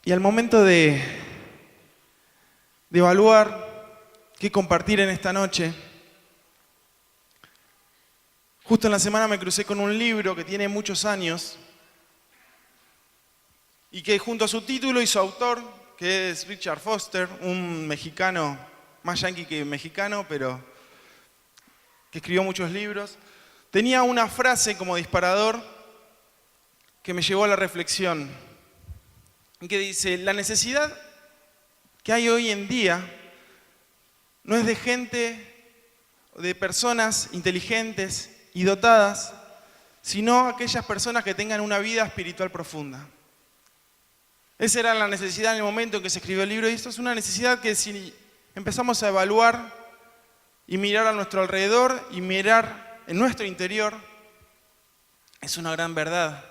Y al momento de evaluar qué compartir en esta noche, justo en la semana me crucé con un libro que tiene muchos años y que junto a su título y su autor, que es Richard Foster, un mexicano, más yanqui que mexicano, pero que escribió muchos libros, tenía una frase como disparador que me llevó a la reflexión, que dice: la necesidad que hay hoy en día no es de gente, de personas inteligentes y dotadas, sino aquellas personas que tengan una vida espiritual profunda. Esa era la necesidad en el momento en que se escribió el libro, y esto es una necesidad que si empezamos a evaluar y mirar a nuestro alrededor y mirar en nuestro interior, es una gran verdad,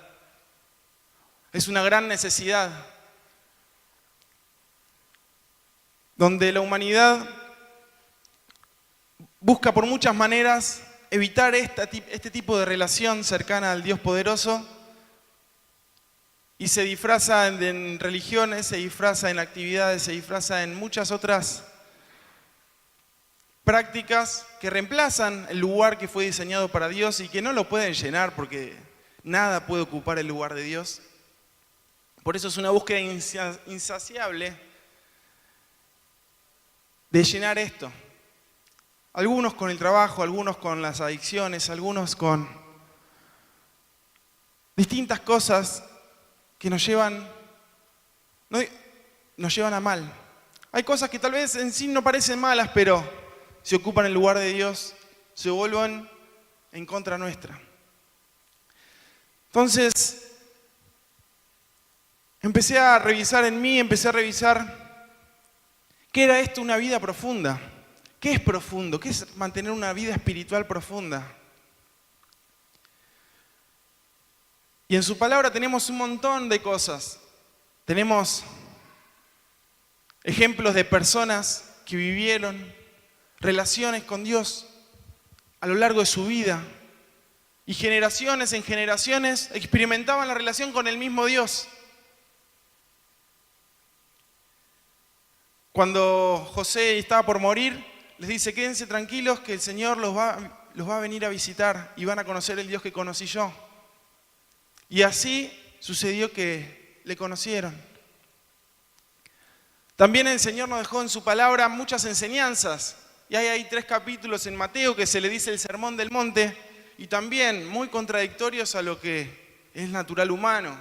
es una gran necesidad, donde la humanidad busca por muchas maneras evitar este tipo de relación cercana al Dios poderoso, y se disfraza en religiones, se disfraza en actividades, se disfraza en muchas otras prácticas que reemplazan el lugar que fue diseñado para Dios y que no lo pueden llenar porque nada puede ocupar el lugar de Dios. Por eso es una búsqueda insaciable de llenar esto. Algunos con el trabajo, algunos con las adicciones, algunos con distintas cosas que nos llevan a mal. Hay cosas que tal vez en sí no parecen malas, pero si ocupan el lugar de Dios, se vuelven en contra nuestra. Entonces, empecé a revisar en mí, ¿qué era esto una vida profunda? ¿Qué es profundo? ¿Qué es mantener una vida espiritual profunda? Y en su palabra tenemos un montón de cosas. Tenemos ejemplos de personas que vivieron relaciones con Dios a lo largo de su vida. Y generaciones en generaciones experimentaban la relación con el mismo Dios. Cuando José estaba por morir, les dice: quédense tranquilos que el Señor los va a venir a visitar y van a conocer el Dios que conocí yo. Y así sucedió que le conocieron. También el Señor nos dejó en su palabra muchas enseñanzas. Y hay 3 capítulos en Mateo que se le dice el Sermón del Monte, y también muy contradictorios a lo que es natural humano.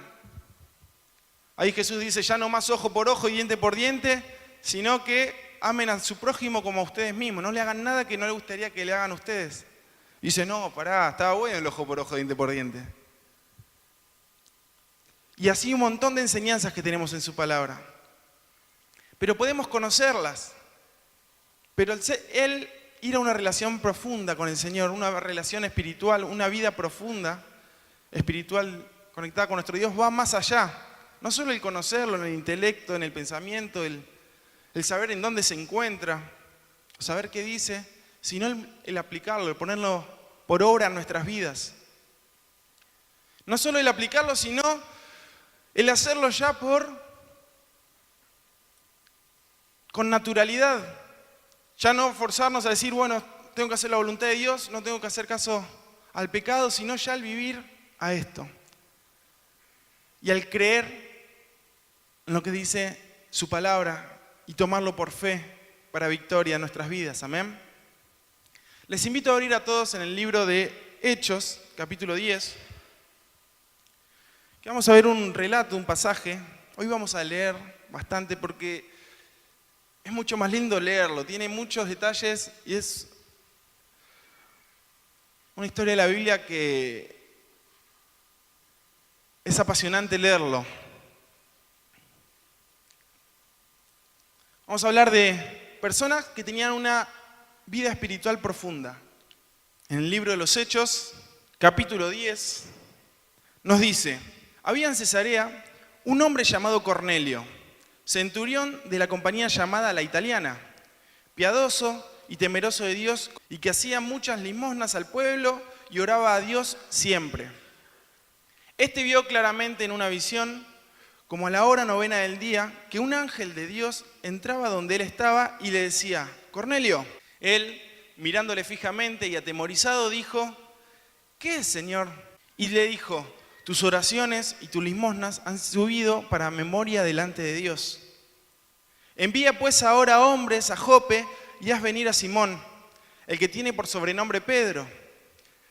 Ahí Jesús dice: ya no más ojo por ojo y diente por diente, sino que amen a su prójimo como a ustedes mismos. No le hagan nada que no le gustaría que le hagan a ustedes. Y dice: no, pará, estaba bueno el ojo por ojo, diente por diente. Y así un montón de enseñanzas que tenemos en su palabra. Pero podemos conocerlas. Pero el ir a una relación profunda con el Señor, una relación espiritual, una vida profunda, espiritual, conectada con nuestro Dios, va más allá. No solo el conocerlo en el intelecto, en el pensamiento, el saber en dónde se encuentra, saber qué dice, sino el aplicarlo, el ponerlo por obra en nuestras vidas. No solo el aplicarlo, sino el hacerlo ya con naturalidad. Ya no forzarnos a decir: bueno, tengo que hacer la voluntad de Dios, no tengo que hacer caso al pecado, sino ya al vivir a esto. Y al creer en lo que dice su palabra y tomarlo por fe para victoria en nuestras vidas. Amén. Les invito a abrir a todos en el libro de Hechos, capítulo 10. Que vamos a ver un relato, un pasaje. Hoy vamos a leer bastante porque es mucho más lindo leerlo. Tiene muchos detalles y es una historia de la Biblia que es apasionante leerlo. Vamos a hablar de personas que tenían una vida espiritual profunda. En el libro de los Hechos, capítulo 10, nos dice: había en Cesarea un hombre llamado Cornelio, centurión de la compañía llamada La Italiana, piadoso y temeroso de Dios, y que hacía muchas limosnas al pueblo y oraba a Dios siempre. Este vio claramente en una visión como a la hora novena del día, que un ángel de Dios entraba donde él estaba y le decía, Cornelio. Él, mirándole fijamente y atemorizado, dijo, ¿qué es, Señor? Y le dijo, tus oraciones y tus limosnas han subido para memoria delante de Dios. Envía pues ahora hombres a Jope y haz venir a Simón, el que tiene por sobrenombre Pedro.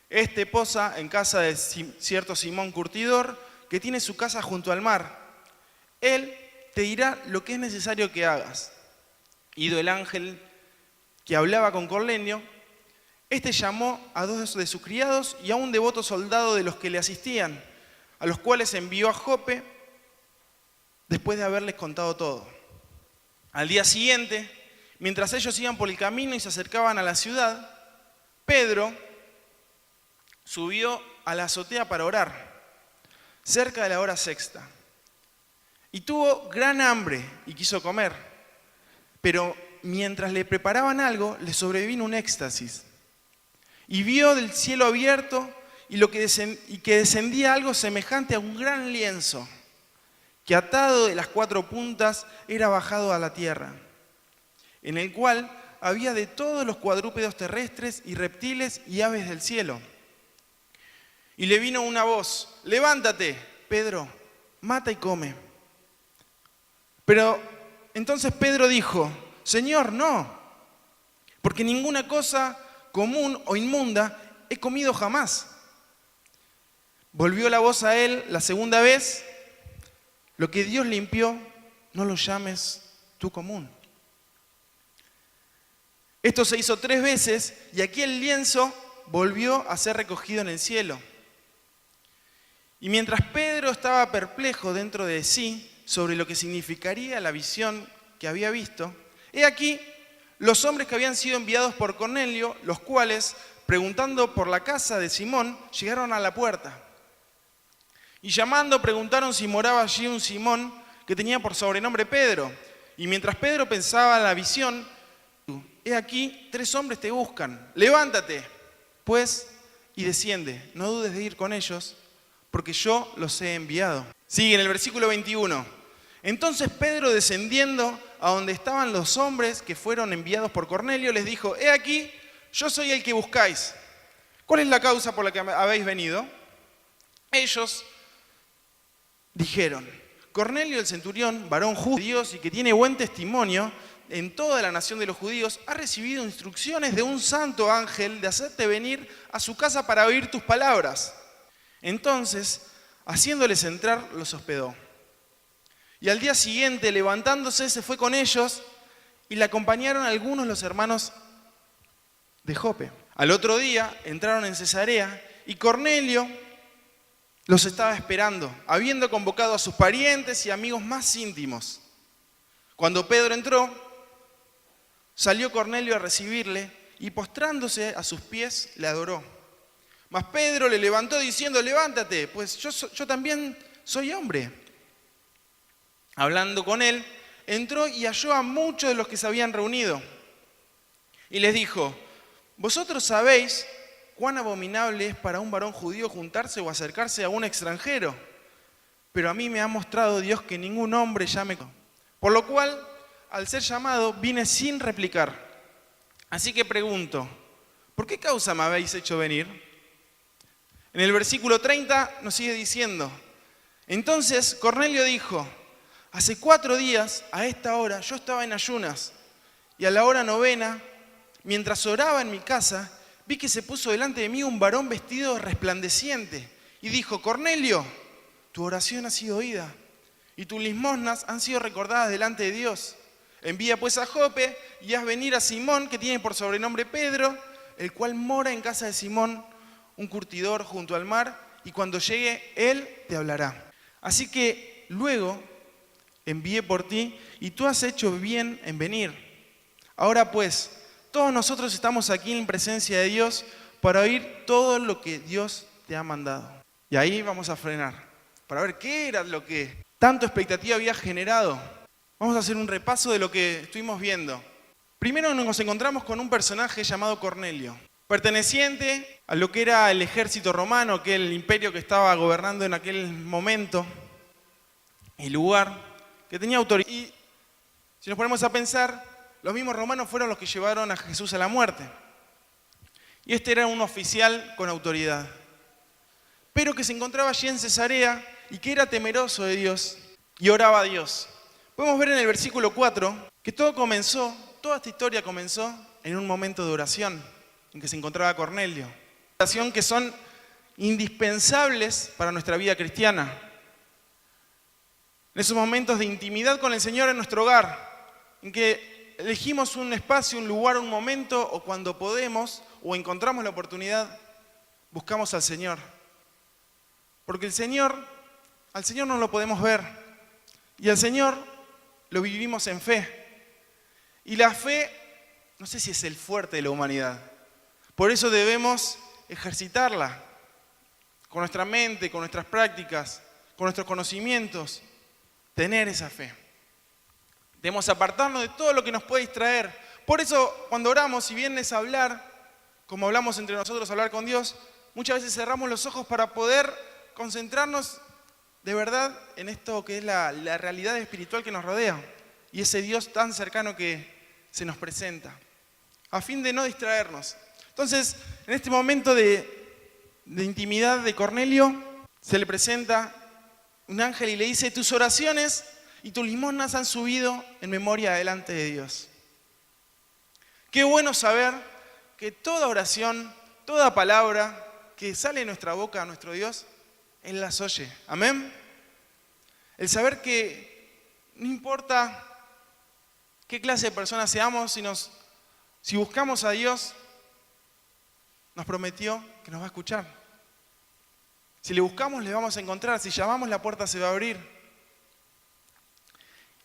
Este posa en casa de cierto Simón curtidor, que tiene su casa junto al mar. Él te dirá lo que es necesario que hagas. Ido el ángel que hablaba con Cornelio, este llamó a 2 de sus criados y a un devoto soldado de los que le asistían, a los cuales envió a Jope después de haberles contado todo. Al día siguiente, mientras ellos iban por el camino y se acercaban a la ciudad, Pedro subió a la azotea para orar, cerca de la hora sexta. Y tuvo gran hambre y quiso comer, pero mientras le preparaban algo, le sobrevino un éxtasis. Y vio del cielo abierto y que descendía algo semejante a un gran lienzo, que atado de las 4 puntas era bajado a la tierra, en el cual había de todos los cuadrúpedos terrestres y reptiles y aves del cielo. Y le vino una voz, levántate, Pedro, mata y come. Pero entonces Pedro dijo, Señor, no, porque ninguna cosa común o inmunda he comido jamás. Volvió la voz a él la segunda vez, lo que Dios limpió, no lo llames tú común. Esto se hizo 3 veces y aquel lienzo volvió a ser recogido en el cielo. Y mientras Pedro estaba perplejo dentro de sí sobre lo que significaría la visión que había visto, he aquí los hombres que habían sido enviados por Cornelio, los cuales, preguntando por la casa de Simón, llegaron a la puerta. Y llamando, preguntaron si moraba allí un Simón que tenía por sobrenombre Pedro. Y mientras Pedro pensaba en la visión, he aquí 3 hombres te buscan. Levántate, pues, y desciende. No dudes de ir con ellos, porque yo los he enviado. Sigue en el versículo 21. Entonces Pedro, descendiendo a donde estaban los hombres que fueron enviados por Cornelio, les dijo, he aquí, yo soy el que buscáis. ¿Cuál es la causa por la que habéis venido? Ellos dijeron, Cornelio el centurión, varón justo de Dios y que tiene buen testimonio en toda la nación de los judíos, ha recibido instrucciones de un santo ángel de hacerte venir a su casa para oír tus palabras. Entonces, haciéndoles entrar, los hospedó. Y al día siguiente, levantándose, se fue con ellos y le acompañaron algunos los hermanos de Jope. Al otro día entraron en Cesarea y Cornelio los estaba esperando, habiendo convocado a sus parientes y amigos más íntimos. Cuando Pedro entró, salió Cornelio a recibirle y postrándose a sus pies le adoró. Mas Pedro le levantó diciendo, levántate, pues yo también soy hombre. Hablando con él, entró y halló a muchos de los que se habían reunido. Y les dijo, vosotros sabéis cuán abominable es para un varón judío juntarse o acercarse a un extranjero. Pero a mí me ha mostrado Dios que ningún hombre llame. Por lo cual, al ser llamado, vine sin replicar. Así que pregunto, ¿por qué causa me habéis hecho venir? En el versículo 30 nos sigue diciendo, entonces Cornelio dijo, hace 4 días, a esta hora, yo estaba en ayunas, y a la hora novena, mientras oraba en mi casa, vi que se puso delante de mí un varón vestido resplandeciente, y dijo, Cornelio, tu oración ha sido oída, y tus limosnas han sido recordadas delante de Dios. Envía pues a Jope, y haz venir a Simón, que tiene por sobrenombre Pedro, el cual mora en casa de Simón, un curtidor junto al mar, y cuando llegue, él te hablará. Así que luego envié por ti, y tú has hecho bien en venir. Ahora pues, todos nosotros estamos aquí en presencia de Dios para oír todo lo que Dios te ha mandado. Y ahí vamos a frenar, para ver qué era lo que tanto expectativa había generado. Vamos a hacer un repaso de lo que estuvimos viendo. Primero nos encontramos con un personaje llamado Cornelio, perteneciente a lo que era el ejército romano, que era el imperio que estaba gobernando en aquel momento. y lugar, que tenía autoridad. Y si nos ponemos a pensar, los mismos romanos fueron los que llevaron a Jesús a la muerte. Y este era un oficial con autoridad, pero que se encontraba allí en Cesarea y que era temeroso de Dios y oraba a Dios. Podemos ver en el versículo 4 que toda esta historia comenzó en un momento de oración en que se encontraba Cornelio. Oración que son indispensables para nuestra vida cristiana. En esos momentos de intimidad con el Señor en nuestro hogar, en que elegimos un espacio, un lugar, un momento, o cuando podemos, o encontramos la oportunidad, buscamos al Señor. Porque al Señor no lo podemos ver, y al Señor lo vivimos en fe. Y la fe, no sé si es el fuerte de la humanidad, por eso debemos ejercitarla con nuestra mente, con nuestras prácticas, con nuestros conocimientos, tener esa fe. Debemos apartarnos de todo lo que nos puede distraer. Por eso, cuando oramos, si bien es hablar, como hablamos entre nosotros, hablar con Dios, muchas veces cerramos los ojos para poder concentrarnos de verdad en esto que es la realidad espiritual que nos rodea y ese Dios tan cercano que se nos presenta, a fin de no distraernos. Entonces, en este momento de intimidad de Cornelio, se le presenta un ángel y le dice: tus oraciones y tus limosnas han subido en memoria delante de Dios. Qué bueno saber que toda oración, toda palabra que sale de nuestra boca a nuestro Dios, Él las oye. Amén. El saber que no importa qué clase de personas seamos, si buscamos a Dios, nos prometió que nos va a escuchar. Si le buscamos, le vamos a encontrar. Si llamamos, la puerta se va a abrir.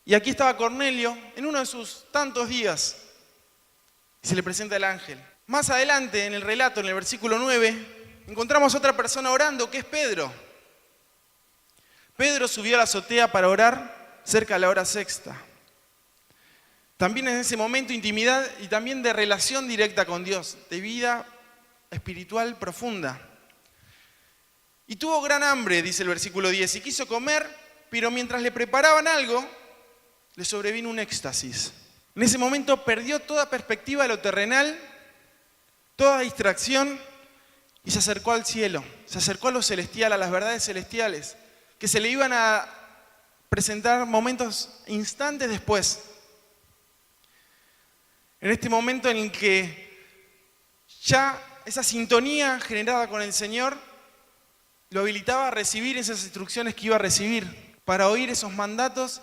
Y aquí estaba Cornelio en uno de sus tantos días y se le presenta el ángel. Más adelante en el relato, en el versículo 9, encontramos otra persona orando, que es Pedro. Pedro subió a la azotea para orar cerca de la hora sexta. También en ese momento intimidad y también de relación directa con Dios, de vida espiritual profunda. Y tuvo gran hambre, dice el versículo 10, y quiso comer, pero mientras le preparaban algo, le sobrevino un éxtasis. En ese momento perdió toda perspectiva de lo terrenal, toda distracción, y se acercó al cielo, se acercó a lo celestial, a las verdades celestiales, que se le iban a presentar momentos, instantes después. En este momento en el que ya esa sintonía generada con el Señor lo habilitaba a recibir esas instrucciones que iba a recibir, para oír esos mandatos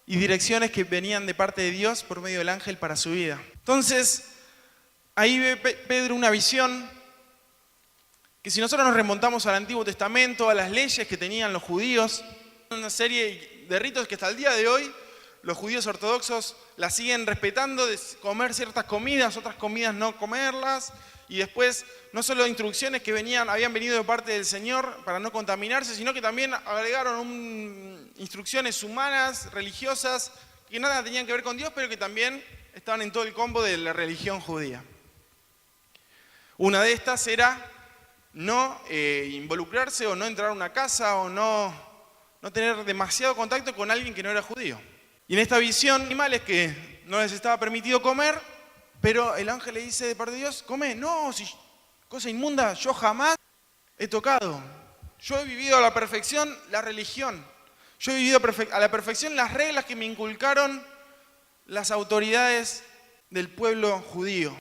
y direcciones que venían de parte de Dios por medio del ángel para su vida. Entonces, ahí ve Pedro una visión que, si nosotros nos remontamos al Antiguo Testamento, a las leyes que tenían los judíos, una serie de ritos que hasta el día de hoy los judíos ortodoxos la siguen respetando, de comer ciertas comidas, otras comidas no comerlas, y después no solo instrucciones que habían venido de parte del Señor para no contaminarse, sino que también agregaron instrucciones humanas, religiosas, que nada tenían que ver con Dios, pero que también estaban en todo el combo de la religión judía. Una de estas era no involucrarse o no entrar a una casa o no tener demasiado contacto con alguien que no era judío. Y en esta visión, animales que no les estaba permitido comer, pero el ángel le dice de parte de Dios: come. No, si cosa inmunda, yo jamás he tocado. Yo he vivido a la perfección la religión. Yo he vivido a la perfección las reglas que me inculcaron las autoridades del pueblo judío.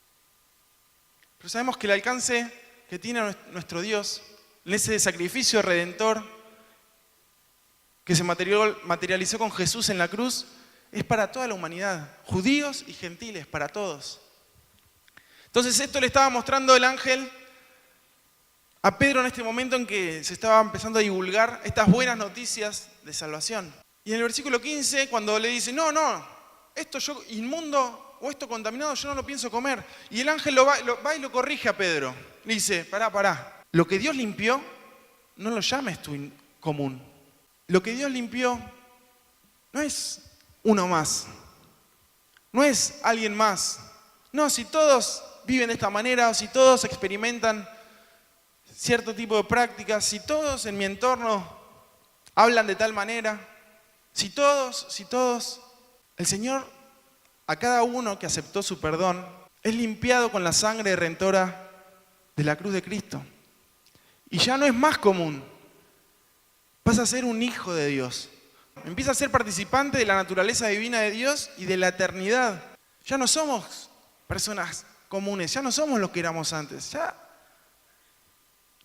Pero sabemos que el alcance que tiene nuestro Dios en ese sacrificio redentor que se materializó con Jesús en la cruz es para toda la humanidad, judíos y gentiles, para todos. Entonces esto le estaba mostrando el ángel a Pedro en este momento en que se estaba empezando a divulgar estas buenas noticias de salvación. Y en el versículo 15, cuando le dice: no, esto yo inmundo o esto contaminado yo no lo pienso comer. Y el ángel va y lo corrige a Pedro. Le dice: pará, lo que Dios limpió, no lo llames tú común. Lo que Dios limpió no es uno más, no es alguien más. No, si todos viven de esta manera, o si todos experimentan cierto tipo de prácticas, si todos en mi entorno hablan de tal manera, Si todos, el Señor, a cada uno que aceptó su perdón, es limpiado con la sangre redentora de la cruz de Cristo. Y ya no es más común. Vas a ser un hijo de Dios. Empieza a ser participante de la naturaleza divina de Dios y de la eternidad. Ya no somos personas comunes, ya no somos los que éramos antes. Ya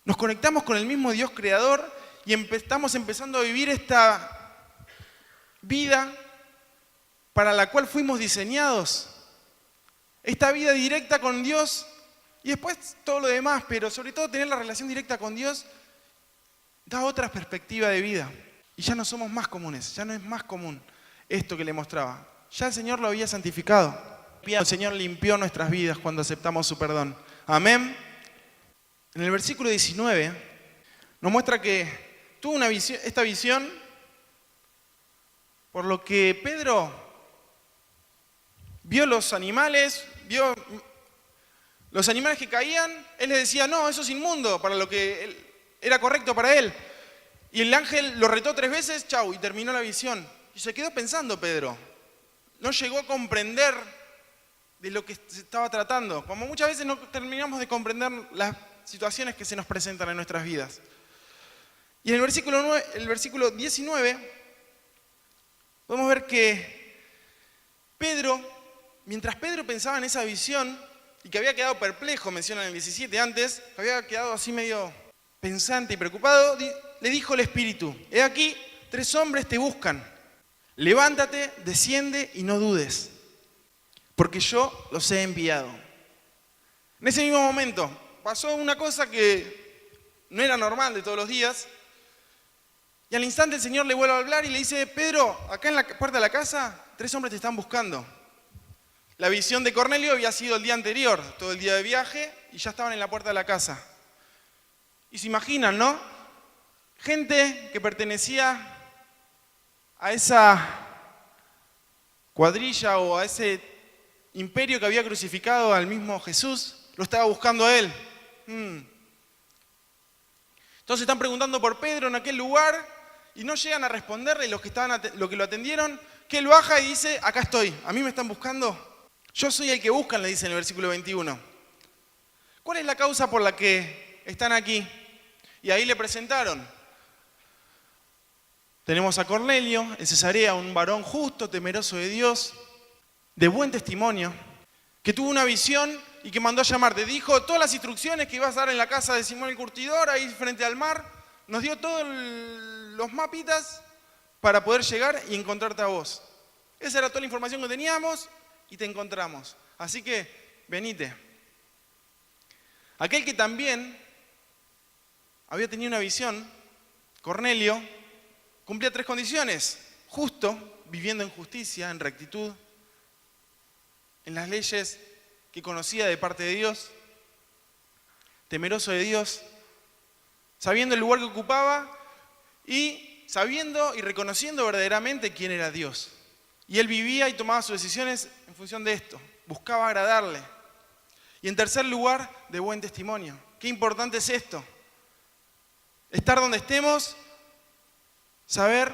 nos conectamos con el mismo Dios creador y estamos empezando a vivir esta vida para la cual fuimos diseñados. Esta vida directa con Dios y después todo lo demás, pero sobre todo tener la relación directa con Dios da otra perspectiva de vida. Y ya no somos más comunes, ya no es más común esto que le mostraba. Ya el Señor lo había santificado. El Señor limpió nuestras vidas cuando aceptamos su perdón. Amén. En el versículo 19 nos muestra que tuvo esta visión, por lo que Pedro vio los animales, vio los animales que caían, él les decía, no, eso es inmundo, para lo que era correcto para él. Y el ángel lo retó 3 veces, chau, y terminó la visión. Y se quedó pensando Pedro. No llegó a comprender de lo que se estaba tratando. Como muchas veces no terminamos de comprender las situaciones que se nos presentan en nuestras vidas. Y en el versículo 19, podemos ver que Pedro, mientras Pedro pensaba en esa visión, y que había quedado perplejo, menciona en el 17 antes, había quedado así medio pensante y preocupado, le dijo el Espíritu, he aquí, 3 hombres te buscan. Levántate, desciende y no dudes, porque yo los he enviado. En ese mismo momento pasó una cosa que no era normal de todos los días, y al instante el Señor le vuelve a hablar y le dice, Pedro, acá en la puerta de la casa, 3 hombres te están buscando. La visión de Cornelio había sido el día anterior, todo el día de viaje, y ya estaban en la puerta de la casa. Y se imaginan, ¿no? Gente que pertenecía a esa cuadrilla o a ese imperio que había crucificado al mismo Jesús, lo estaba buscando a él. Entonces están preguntando por Pedro en aquel lugar y no llegan a responderle los que lo atendieron, que él baja y dice, acá estoy, a mí me están buscando. Yo soy el que buscan, le dice en el versículo 21. ¿Cuál es la causa por la que están aquí? Y ahí le presentaron. Tenemos a Cornelio, en Cesarea, un varón justo, temeroso de Dios, de buen testimonio, que tuvo una visión y que mandó a llamarte. Dijo todas las instrucciones que ibas a dar en la casa de Simón el Curtidor, ahí frente al mar. Nos dio todos los mapitas para poder llegar y encontrarte a vos. Esa era toda la información que teníamos y te encontramos. Así que, venite. Aquel que también había tenido una visión, Cornelio, cumplía 3 condiciones. Justo, viviendo en justicia, en rectitud, en las leyes que conocía de parte de Dios, temeroso de Dios, sabiendo el lugar que ocupaba y sabiendo y reconociendo verdaderamente quién era Dios. Y él vivía y tomaba sus decisiones en función de esto, buscaba agradarle. Y en tercer lugar, de buen testimonio. Qué importante es esto. Estar donde estemos, saber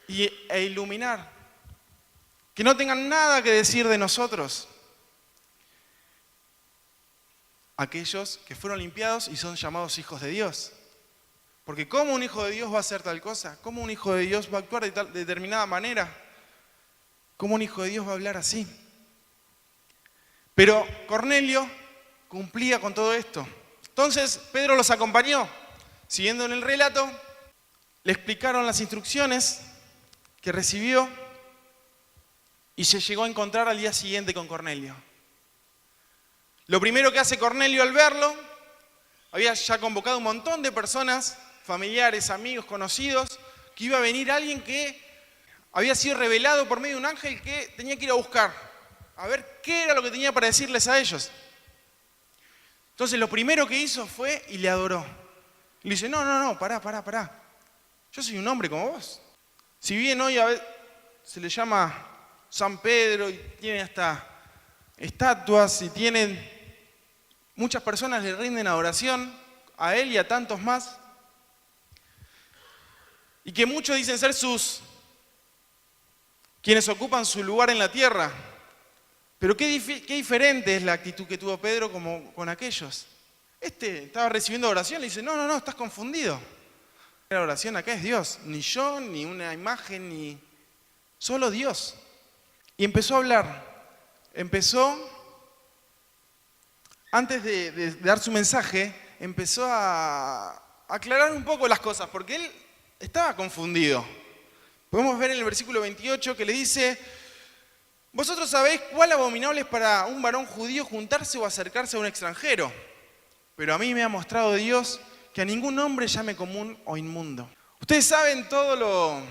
e iluminar. Que no tengan nada que decir de nosotros. Aquellos que fueron limpiados y son llamados hijos de Dios. Porque ¿cómo un hijo de Dios va a hacer tal cosa? ¿Cómo un hijo de Dios va a actuar de determinada manera? ¿Cómo un hijo de Dios va a hablar así? Pero Cornelio cumplía con todo esto. Entonces Pedro los acompañó. Siguiendo en el relato, le explicaron las instrucciones que recibió y se llegó a encontrar al día siguiente con Cornelio. Lo primero que hace Cornelio al verlo, había ya convocado un montón de personas, familiares, amigos, conocidos, que iba a venir alguien que había sido revelado por medio de un ángel que tenía que ir a buscar, a ver qué era lo que tenía para decirles a ellos. Entonces lo primero que hizo fue y le adoró. Y le dice, no, pará. Yo soy un hombre como vos. Si bien hoy a veces se le llama San Pedro y tiene hasta estatuas y muchas personas le rinden adoración a él y a tantos más. Y que muchos dicen ser sus quienes ocupan su lugar en la tierra. Pero qué diferente es la actitud que tuvo Pedro como con aquellos. Estaba recibiendo oración, le dice, no, estás confundido. La oración acá es Dios, ni yo, ni una imagen, ni solo Dios. Y empezó a hablar. Antes de dar su mensaje, empezó a aclarar un poco las cosas, porque él estaba confundido. Podemos ver en el versículo 28 que le dice, vosotros sabéis cuál abominable es para un varón judío juntarse o acercarse a un extranjero, pero a mí me ha mostrado Dios que a ningún hombre llame común o inmundo. Ustedes saben todo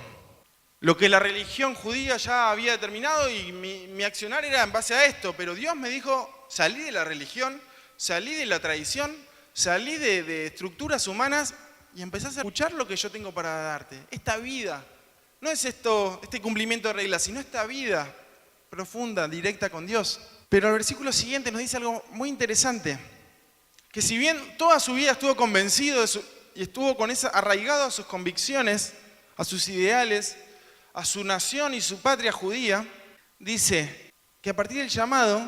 lo que la religión judía ya había determinado y mi accionar era en base a esto, pero Dios me dijo, salí de la religión, salí de la tradición, salí de estructuras humanas y empezás a escuchar lo que yo tengo para darte. Esta vida, no es este cumplimiento de reglas, sino esta vida profunda, directa con Dios. Pero el versículo siguiente nos dice algo muy interesante, que si bien toda su vida estuvo convencido y estuvo arraigado a sus convicciones, a sus ideales, a su nación y su patria judía, dice que a partir del llamado,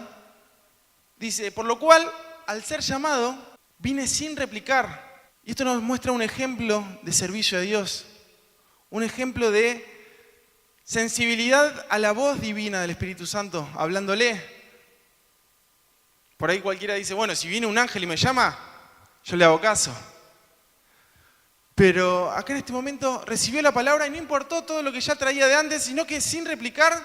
dice, por lo cual, al ser llamado, vine sin replicar. Y esto nos muestra un ejemplo de servicio a Dios, un ejemplo de sensibilidad a la voz divina del Espíritu Santo, hablándole. Por ahí cualquiera dice, bueno, si viene un ángel y me llama, yo le hago caso. Pero acá en este momento recibió la palabra y no importó todo lo que ya traía de antes, sino que sin replicar,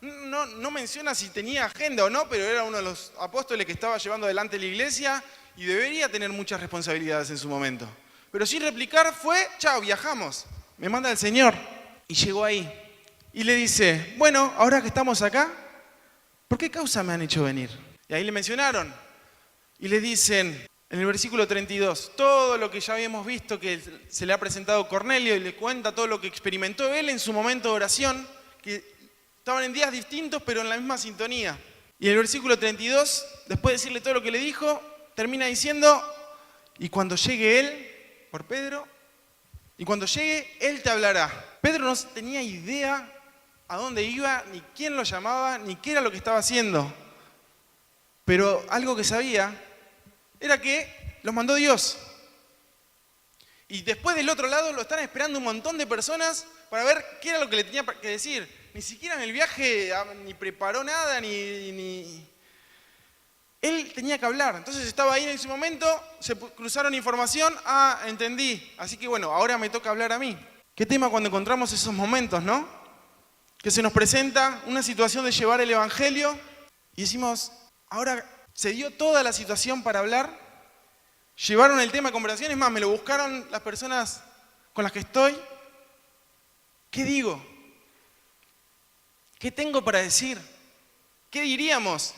no menciona si tenía agenda o no, pero era uno de los apóstoles que estaba llevando adelante la iglesia y debería tener muchas responsabilidades en su momento. Pero sin replicar fue, chao, viajamos, me manda el Señor. Y llegó ahí y le dice, bueno, ahora que estamos acá, ¿por qué causa me han hecho venir? Y ahí le mencionaron y le dicen en el versículo 32, todo lo que ya habíamos visto que se le ha presentado Cornelio y le cuenta todo lo que experimentó él en su momento de oración, que estaban en días distintos pero en la misma sintonía. Y en el versículo 32, después de decirle todo lo que le dijo, termina diciendo, y cuando llegue él, por Pedro, y cuando llegue él te hablará. Pedro no tenía idea a dónde iba, ni quién lo llamaba, ni qué era lo que estaba haciendo. Pero algo que sabía era que los mandó Dios. Y después del otro lado lo están esperando un montón de personas para ver qué era lo que le tenía que decir. Ni siquiera en el viaje ni preparó nada, ni... Él tenía que hablar. Entonces estaba ahí en ese momento, se cruzaron información, entendí. Así que bueno, ahora me toca hablar a mí. Qué tema cuando encontramos esos momentos, ¿no? Que se nos presenta una situación de llevar el evangelio y decimos, ahora se dio toda la situación para hablar, llevaron el tema de conversación, es más, me lo buscaron las personas con las que estoy. ¿Qué digo? ¿Qué tengo para decir? ¿Qué diríamos?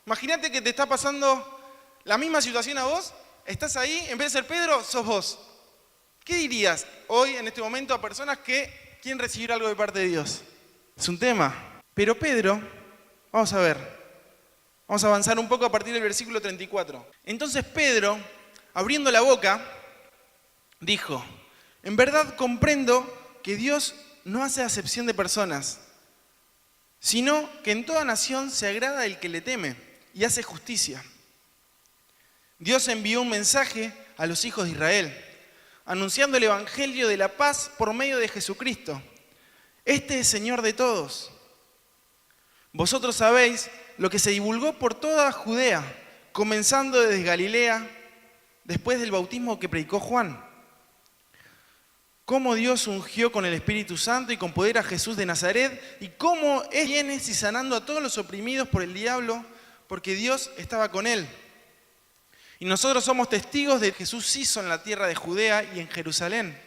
Imagínate que te está pasando la misma situación a vos, estás ahí, en vez de ser Pedro, sos vos. ¿Qué dirías hoy, en este momento, a personas que quieren recibir algo de parte de Dios? Es un tema. Pero Pedro, vamos a ver, vamos a avanzar un poco a partir del versículo 34. Entonces Pedro, abriendo la boca, dijo, en verdad comprendo que Dios no hace acepción de personas, sino que en toda nación se agrada el que le teme y hace justicia. Dios envió un mensaje a los hijos de Israel, anunciando el evangelio de la paz por medio de Jesucristo. Este es Señor de todos. Vosotros sabéis lo que se divulgó por toda Judea, comenzando desde Galilea, después del bautismo que predicó Juan. Cómo Dios ungió con el Espíritu Santo y con poder a Jesús de Nazaret, y cómo Él viene y sanando a todos los oprimidos por el diablo, porque Dios estaba con Él. Y nosotros somos testigos de que Jesús hizo en la tierra de Judea y en Jerusalén,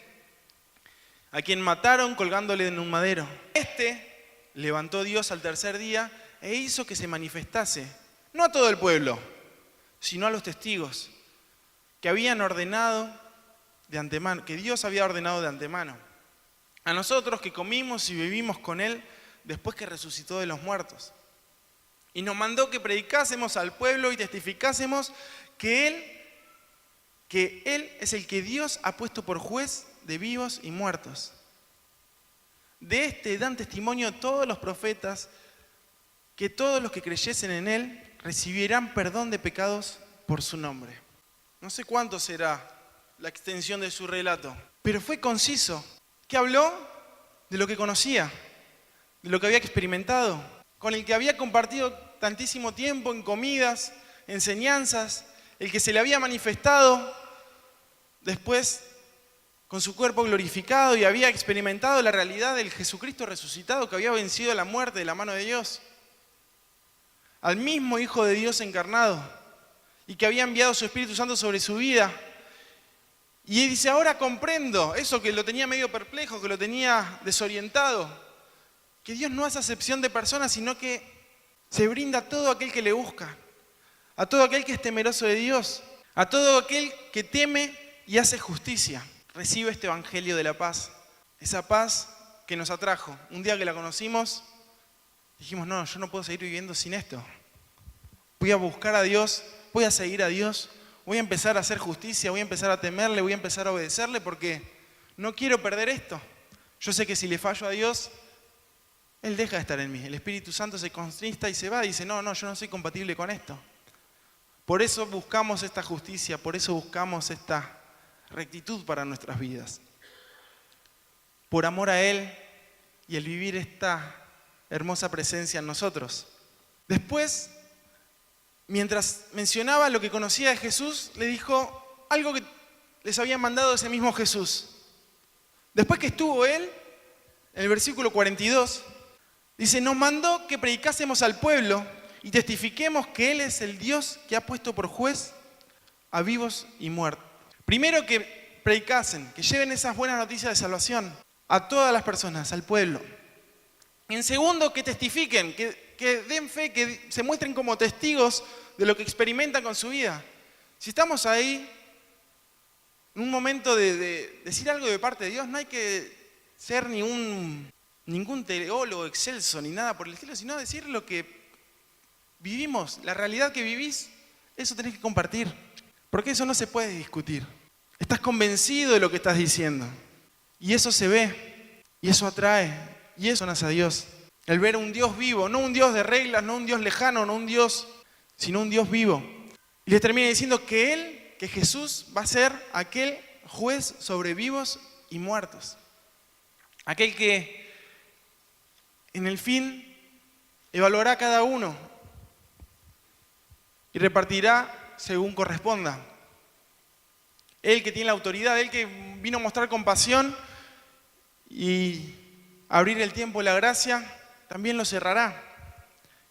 a quien mataron colgándole en un madero. Levantó Dios al tercer día e hizo que se manifestase, no a todo el pueblo, sino a los testigos, que habían ordenado de antemano, que Dios había ordenado de antemano. A nosotros que comimos y vivimos con Él después que resucitó de los muertos. Y nos mandó que predicásemos al pueblo y testificásemos que Él es el que Dios ha puesto por juez de vivos y muertos. De este dan testimonio todos los profetas, que todos los que creyesen en él recibirán perdón de pecados por su nombre. No sé cuánto será la extensión de su relato, pero fue conciso. ¿Qué habló? De lo que conocía, de lo que había experimentado, con el que había compartido tantísimo tiempo en comidas, enseñanzas, el que se le había manifestado después con su cuerpo glorificado y había experimentado la realidad del Jesucristo resucitado que había vencido la muerte de la mano de Dios. Al mismo Hijo de Dios encarnado y que había enviado su Espíritu Santo sobre su vida. Y él dice, ahora comprendo eso que lo tenía medio perplejo, que lo tenía desorientado, que Dios no hace acepción de personas, sino que se brinda a todo aquel que le busca, a todo aquel que es temeroso de Dios, a todo aquel que teme y hace justicia. Recibe este evangelio de la paz, esa paz que nos atrajo. Un día que la conocimos, dijimos, no, yo no puedo seguir viviendo sin esto. Voy a buscar a Dios, voy a seguir a Dios, voy a empezar a hacer justicia, voy a empezar a temerle, voy a empezar a obedecerle porque no quiero perder esto. Yo sé que si le fallo a Dios, Él deja de estar en mí. El Espíritu Santo se contrista y se va y dice, no, yo no soy compatible con esto. Por eso buscamos esta justicia, por eso buscamos esta rectitud para nuestras vidas. Por amor a Él y el vivir esta hermosa presencia en nosotros. Después, mientras mencionaba lo que conocía de Jesús, le dijo algo que les había mandado ese mismo Jesús. Después que estuvo Él, en el versículo 42, dice, nos mandó que predicásemos al pueblo y testifiquemos que Él es el Dios que ha puesto por juez a vivos y muertos. Primero que predicasen, que lleven esas buenas noticias de salvación a todas las personas, al pueblo. En segundo, que testifiquen, que den fe, que se muestren como testigos de lo que experimentan con su vida. Si estamos ahí, en un momento de decir algo de parte de Dios, no hay que ser ningún teólogo excelso ni nada por el estilo, sino decir lo que vivimos, la realidad que vivís, eso tenés que compartir. Porque eso no se puede discutir. Estás convencido de lo que estás diciendo. Y eso se ve, y eso atrae, y eso nace a Dios. El ver un Dios vivo, no un Dios de reglas, no un Dios lejano, no un Dios, sino un Dios vivo. Y les termina diciendo que Él, que Jesús, va a ser aquel juez sobre vivos y muertos. Aquel que en el fin evaluará a cada uno y repartirá según corresponda. Él que tiene la autoridad, Él que vino a mostrar compasión y abrir el tiempo de la gracia, también lo cerrará.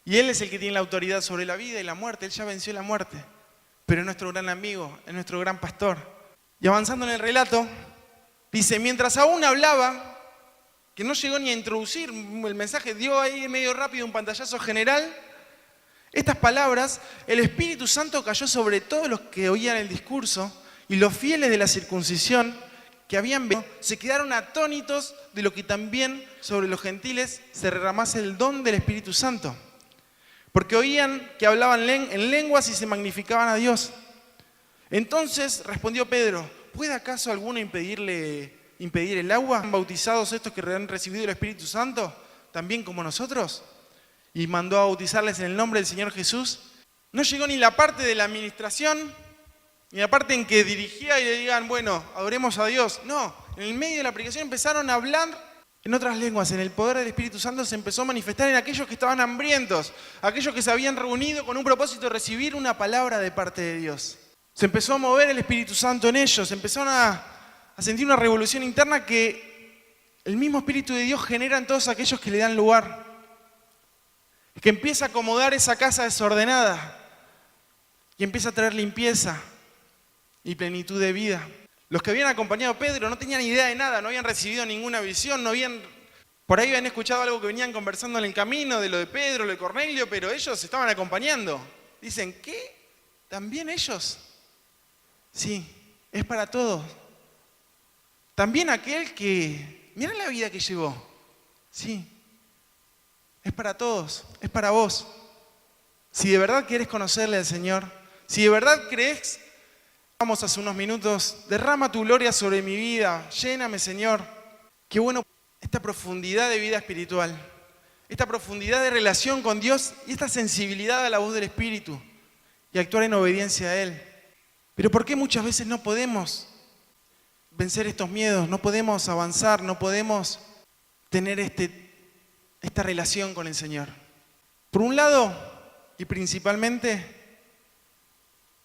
Y Él es el que tiene la autoridad sobre la vida y la muerte. Él ya venció la muerte, pero es nuestro gran amigo, es nuestro gran pastor. Y avanzando en el relato, dice, mientras aún hablaba, que no llegó ni a introducir el mensaje, dio ahí medio rápido un pantallazo general, estas palabras, el Espíritu Santo cayó sobre todos los que oían el discurso y los fieles de la circuncisión que habían venido se quedaron atónitos de lo que también sobre los gentiles se derramase el don del Espíritu Santo. Porque oían que hablaban en lenguas y se magnificaban a Dios. Entonces respondió Pedro, ¿puede acaso alguno impedir el agua? ¿Han bautizados estos que han recibido el Espíritu Santo también como nosotros? Y mandó a bautizarles en el nombre del Señor Jesús. No llegó ni la parte de la administración, ni la parte en que dirigía y le digan, bueno, adoremos a Dios. No, en el medio de la predicación empezaron a hablar en otras lenguas. En el poder del Espíritu Santo se empezó a manifestar en aquellos que estaban hambrientos, aquellos que se habían reunido con un propósito de recibir una palabra de parte de Dios. Se empezó a mover el Espíritu Santo en ellos, empezaron a sentir una revolución interna que el mismo Espíritu de Dios genera en todos aquellos que le dan lugar. Que empieza a acomodar esa casa desordenada y empieza a traer limpieza y plenitud de vida. Los que habían acompañado a Pedro no tenían idea de nada, no habían recibido ninguna visión, por ahí habían escuchado algo que venían conversando en el camino, de lo de Pedro, lo de Cornelio, pero ellos estaban acompañando. Dicen, ¿qué? ¿También ellos? Sí, es para todos. También aquel que, mirá la vida que llevó. Sí, es para todos, es para vos. Si de verdad querés conocerle al Señor, si de verdad crees, vamos hace unos minutos, derrama tu gloria sobre mi vida, lléname, Señor. Qué bueno esta profundidad de vida espiritual, esta profundidad de relación con Dios y esta sensibilidad a la voz del Espíritu y actuar en obediencia a Él. Pero ¿por qué muchas veces no podemos vencer estos miedos? No podemos avanzar, no podemos tener esta relación con el Señor. Por un lado, y principalmente,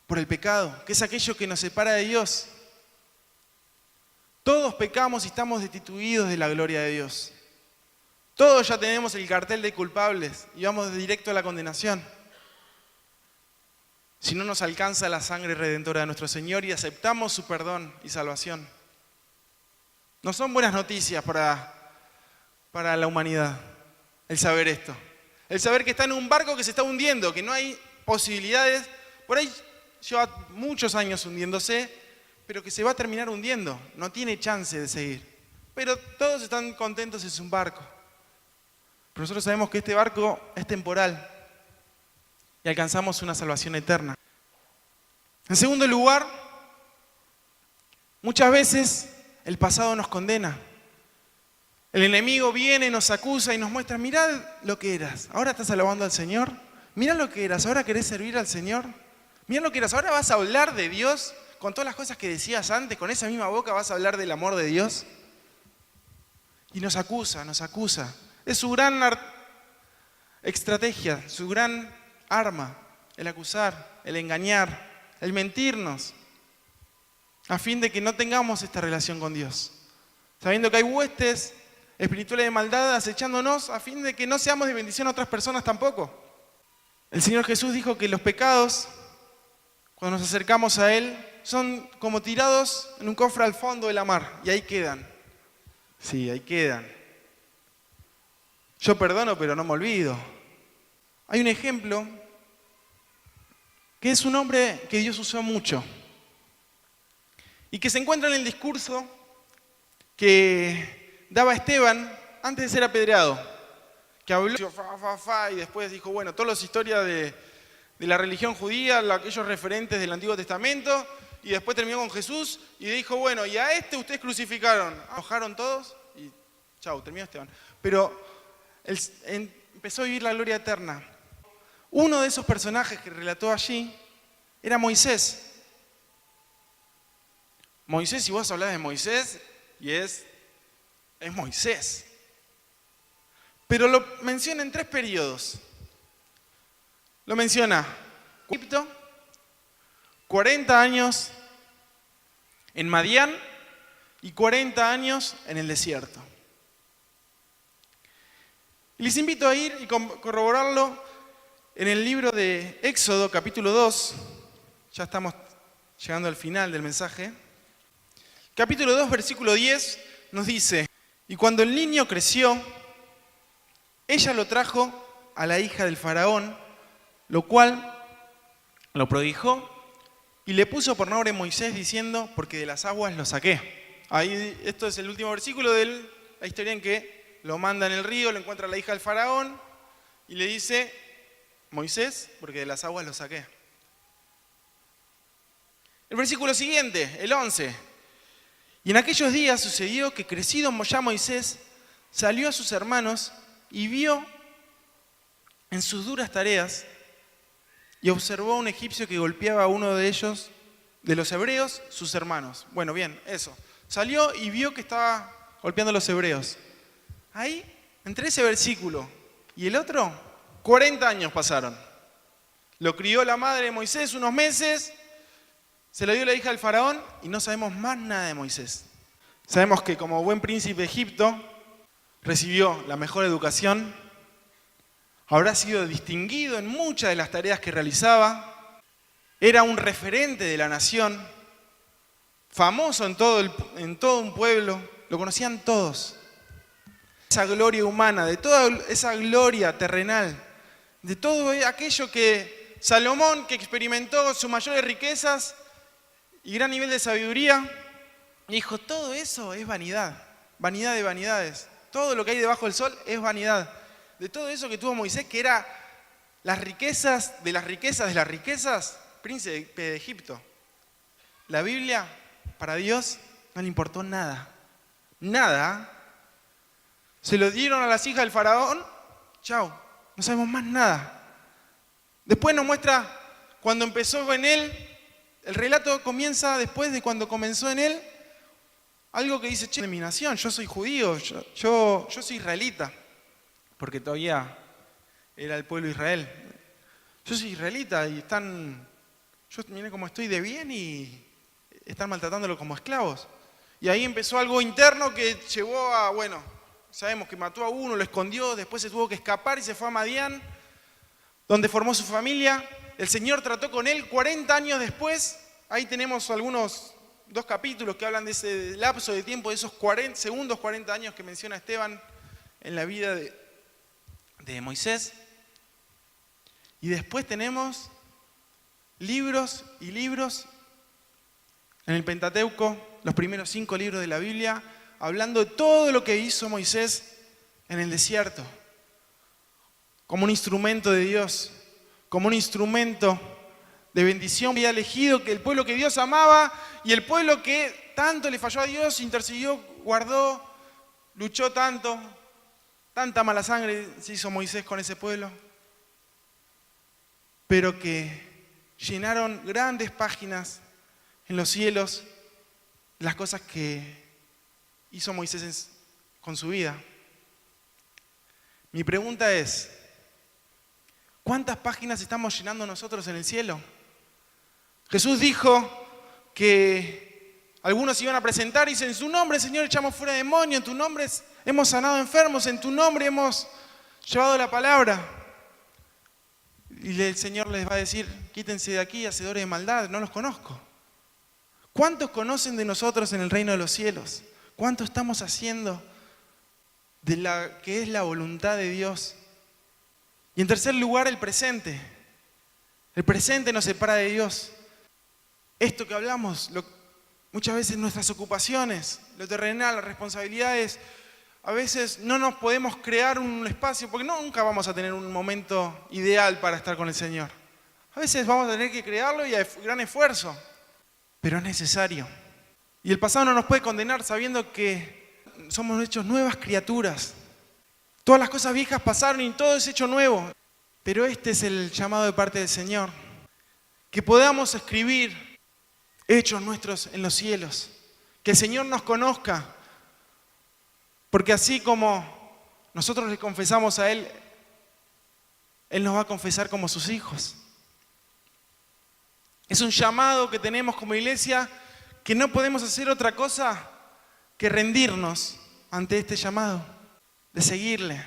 por el pecado, que es aquello que nos separa de Dios. Todos pecamos y estamos destituidos de la gloria de Dios. Todos ya tenemos el cartel de culpables y vamos directo a la condenación. Si no nos alcanza la sangre redentora de nuestro Señor y aceptamos su perdón y salvación. No son buenas noticias para la humanidad el saber esto. El saber que está en un barco que se está hundiendo, que no hay posibilidades. Por ahí lleva muchos años hundiéndose, pero que se va a terminar hundiendo. No tiene chance de seguir. Pero todos están contentos, es un barco. Pero nosotros sabemos que este barco es temporal y alcanzamos una salvación eterna. En segundo lugar, muchas veces el pasado nos condena. El enemigo viene, nos acusa y nos muestra, mirá lo que eras, ahora estás alabando al Señor. Mirá lo que eras, ahora querés servir al Señor. Mirá lo que eras, ahora vas a hablar de Dios con todas las cosas que decías antes, con esa misma boca vas a hablar del amor de Dios. Y nos acusa, nos acusa. Es su gran estrategia, su gran arma, el acusar, el engañar, el mentirnos, a fin de que no tengamos esta relación con Dios. Sabiendo que hay huestes espirituales de maldad acechándonos, a fin de que no seamos de bendición a otras personas tampoco. El Señor Jesús dijo que los pecados, cuando nos acercamos a Él, son como tirados en un cofre al fondo de la mar, y ahí quedan. Sí, ahí quedan. Yo perdono, pero no me olvido. Hay un ejemplo que es un hombre que Dios usó mucho y que se encuentra en el discurso que daba Esteban antes de ser apedreado, que habló y después dijo, bueno, todas las historias de la religión judía, aquellos referentes del Antiguo Testamento, y después terminó con Jesús y dijo, bueno, y a este ustedes crucificaron. Enojaron todos y chau, terminó Esteban. Pero empezó a vivir la gloria eterna. Uno de esos personajes que relató allí era Moisés. Moisés, si vos hablás de Moisés, y es Moisés. Pero lo menciona en 3 periodos. Lo menciona Egipto, 40 años en Madián y 40 años en el desierto. Y les invito a ir y corroborarlo en el libro de Éxodo, capítulo 2. Ya estamos llegando al final del mensaje. Capítulo 2, versículo 10, nos dice, y cuando el niño creció, ella lo trajo a la hija del faraón, lo cual lo prodigó y le puso por nombre Moisés diciendo, porque de las aguas lo saqué. Ahí, esto es el último versículo de la historia en que lo manda en el río, lo encuentra la hija del faraón y le dice, Moisés, porque de las aguas lo saqué. El versículo siguiente, el 11. Y en aquellos días sucedió que crecido ya Moisés salió a sus hermanos y vio en sus duras tareas y observó a un egipcio que golpeaba a uno de ellos, de los hebreos, sus hermanos. Bueno, bien, eso. Salió y vio que estaba golpeando a los hebreos. Ahí, entre ese versículo y el otro, 40 años pasaron. Lo crió la madre de Moisés unos meses, se lo dio la hija del faraón y no sabemos más nada de Moisés. Sabemos que como buen príncipe de Egipto recibió la mejor educación, habrá sido distinguido en muchas de las tareas que realizaba, era un referente de la nación, famoso en todo un pueblo, lo conocían todos. Esa gloria humana, de toda esa gloria terrenal, de todo aquello que Salomón, que experimentó sus mayores riquezas y gran nivel de sabiduría, dijo, todo eso es vanidad, vanidad de vanidades. Todo lo que hay debajo del sol es vanidad. De todo eso que tuvo Moisés, que era las riquezas de las riquezas de las riquezas, príncipe de Egipto. La Biblia, para Dios, no le importó nada. Nada. Se lo dieron a las hijas del faraón, chao, no sabemos más nada. Después nos muestra cuando empezó en él, el relato comienza después de cuando comenzó en él, algo que dice, che, de mi nación, yo soy judío, yo soy israelita, porque todavía era el pueblo de Israel. Yo soy israelita y yo miré cómo estoy de bien y están maltratándolo como esclavos. Y ahí empezó algo interno que llevó a, bueno, sabemos que mató a uno, lo escondió, después se tuvo que escapar y se fue a Madián, donde formó su familia. El Señor trató con él 40 años después. Ahí tenemos dos capítulos que hablan de ese lapso de tiempo, de esos 40 años que menciona Esteban en la vida de Moisés. Y después tenemos libros y libros en el Pentateuco, los primeros 5 libros de la Biblia, hablando de todo lo que hizo Moisés en el desierto, como un instrumento de Dios, como un instrumento de bendición. Había elegido que el pueblo que Dios amaba y el pueblo que tanto le falló a Dios, intercedió, guardó, luchó tanto, tanta mala sangre se hizo Moisés con ese pueblo, pero que llenaron grandes páginas en los cielos las cosas que hizo Moisés con su vida. Mi pregunta es, ¿cuántas páginas estamos llenando nosotros en el cielo? Jesús dijo que algunos iban a presentar y dicen, en su nombre, Señor, echamos fuera demonios, en tu nombre hemos sanado enfermos, en tu nombre hemos llevado la palabra. Y el Señor les va a decir, quítense de aquí, hacedores de maldad, no los conozco. ¿Cuántos conocen de nosotros en el reino de los cielos? ¿Cuánto estamos haciendo de la que es la voluntad de Dios? Y en tercer lugar, el presente. El presente nos separa de Dios. Esto que hablamos, muchas veces nuestras ocupaciones, lo terrenal, las responsabilidades, a veces no nos podemos crear un espacio, porque nunca vamos a tener un momento ideal para estar con el Señor. A veces vamos a tener que crearlo y a gran esfuerzo, pero es necesario. Y el pasado no nos puede condenar sabiendo que somos hechos nuevas criaturas. Todas las cosas viejas pasaron y todo es hecho nuevo. Pero este es el llamado de parte del Señor. Que podamos escribir hechos nuestros en los cielos. Que el Señor nos conozca. Porque así como nosotros le confesamos a Él, Él nos va a confesar como sus hijos. Es un llamado que tenemos como iglesia que no podemos hacer otra cosa que rendirnos ante este llamado, de seguirle.